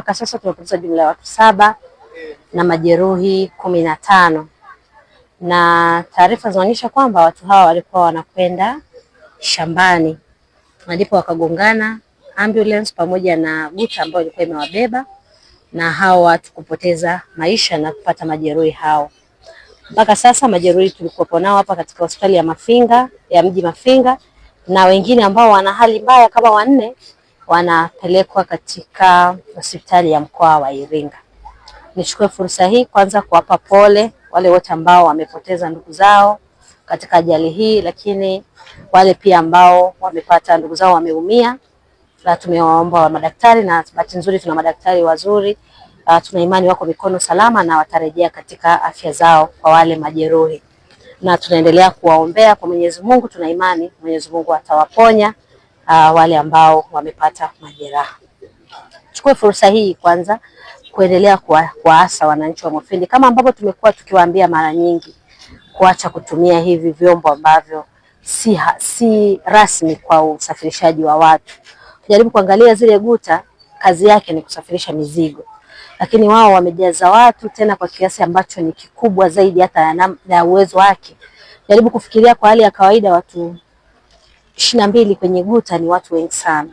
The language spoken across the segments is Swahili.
mpaka sasa tumepoteza jumla ya watu 7 na majeruhi 15. Na taarifa zinaonyesha kwamba watu hawa walikuwa wanakwenda shambani ndipo wakagongana ambulance pamoja na guta ambayo ilikuwa imewabeba, na hao watu kupoteza maisha na kupata majeruhi hao. Mpaka sasa majeruhi tulikuwa nao hapa katika hospitali ya Mafinga, ya mji Mafinga, na wengine ambao wana hali mbaya kama 4 wanapelekwa katika hospitali ya mkoa wa Iringa. Nichukue fursa hii kwanza kuwapa pole wale wote ambao wamepoteza ndugu zao katika ajali hii, lakini wale pia ambao wamepata ndugu zao wameumia, na tumewaomba wa madaktari, na bahati nzuri tuna madaktari wazuri, tuna imani wako mikono salama na watarejea katika afya zao kwa wale majeruhi, na tunaendelea kuwaombea kwa Mwenyezi Mungu. Tuna imani Mwenyezi Mungu atawaponya wale ambao wamepata majeraha. Chukue fursa hii kwanza kuendelea kuwaasa wananchi wa Mufindi, kama ambavyo tumekuwa tukiwaambia mara nyingi, kuacha kutumia hivi vyombo ambavyo si rasmi kwa usafirishaji wa watu. Jaribu kuangalia zile guta, kazi yake ni kusafirisha mizigo, lakini wao wamejaza watu tena kwa kiasi ambacho ni kikubwa zaidi hata ya uwezo wake. Jaribu kufikiria kwa hali ya kawaida, watu 22 kwenye guta ni watu wengi sana.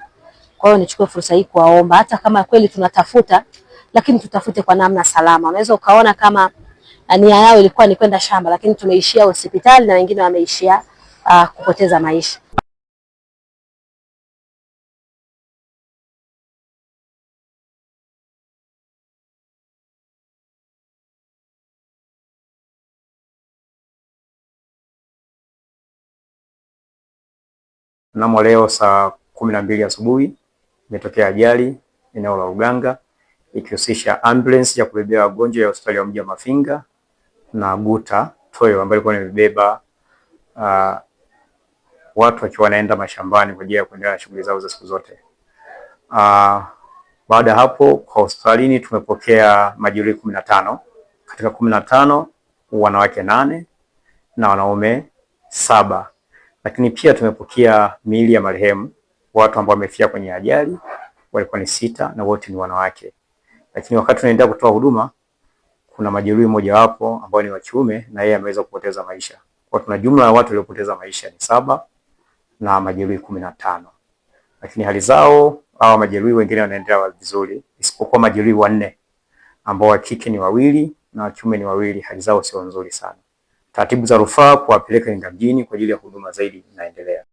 Kwa hiyo nichukue fursa hii kuwaomba, hata kama kweli tunatafuta, lakini tutafute kwa namna salama. Unaweza ukaona kama nia yao ilikuwa ni kwenda shamba, lakini tumeishia hospitali na wengine wameishia kupoteza maisha. Mnamo leo saa 12 asubuhi imetokea ajali eneo la Uganga ikihusisha ambulance ya kubebea wagonjwa ya hospitali ya mji wa Mafinga na guta toyo ambayo ilikuwa imebeba watu wakiwa wanaenda mashambani kwa ajili ya kuendelea na shughuli zao za siku zote. Baada ya hapo kwa hospitalini tumepokea majeruhi 15. Katika 15 wanawake 8 na wanaume 7. Lakini pia tumepokea miili ya marehemu, watu ambao wamefia kwenye ajali walikuwa ni 6 na wote ni wanawake. Lakini wakati tunaendelea kutoa huduma kuna majeruhi mmoja wapo ambao ni wa kiume na yeye ameweza kupoteza maisha. Kwa tuna jumla ya watu waliopoteza maisha ni 7 na majeruhi 15. Lakini hali zao hawa majeruhi wengine wanaendelea vizuri, isipokuwa majeruhi 4 ambao wa kike ni 2 na wa kiume ni 2, hali zao sio nzuri sana. Taratibu za rufaa kuwapeleka Iringa mjini kwa ajili ya huduma zaidi zinaendelea.